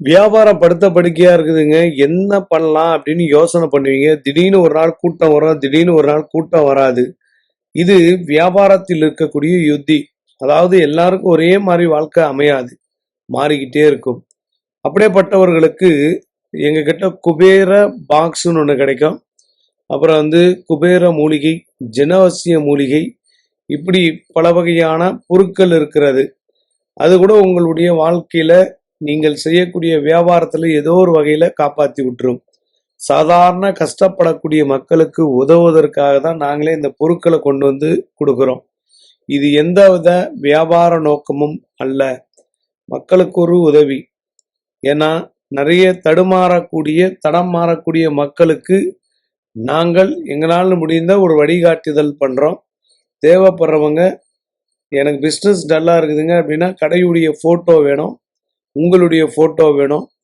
வியாபாரம் படுத்த படுக்கையா இருக்குதுங்க. என்ன பண்ணலாம் அப்படின்னு யோசனை பண்ணுவீங்க. திடீர்னு ஒரு நாள் கூட்டம் வரும். திடீர்னு ஒரு நாள் கூட்டம் வராது. இது வியாபாரத்தில் இருக்கக்கூடிய யுத்தி. அதாவது எல்லாருக்கும் ஒரே மாதிரி வாழ்க்கை அமையாது. மாறிக்கிட்டே இருக்கும். அப்படியேப்பட்டவர்களுக்கு எங்க கிட்ட குபேர பாக்ஸ்ன்னு ஒண்ணு கிடைக்கும். அப்புறம் குபேர மூலிகை, ஜனவசிய மூலிகை, இப்படி பல வகையான பொருட்கள் இருக்கிறது. அது கூட உங்களுடைய வாழ்க்கையில நீங்கள் செய்யக்கூடிய வியாபாரத்துல ஏதோ ஒரு வகையில காப்பாத்தி விட்டுரும். சாதாரண கஷ்டப்படக்கூடிய மக்களுக்கு உதவுவதற்காக தான் நாங்களே இந்த பொருட்களை கொண்டு வந்து கொடுக்கிறோம். இது எந்தவித வியாபார நோக்கமும் அல்ல. மக்களுக்கு ஒரு உதவி. ஏன்னா நிறைய தடம் மாறக்கூடிய மக்களுக்கு நாங்கள் எங்களால் முடிந்த ஒரு வழிகாட்டுதல் பண்றோம். தேவைப்படுறவங்க, எனக்கு பிஸ்னஸ் டல்லா இருக்குதுங்க அப்படின்னா கடையுடைய போட்டோ வேணும், உங்களுடைய போட்டோ வேணும்,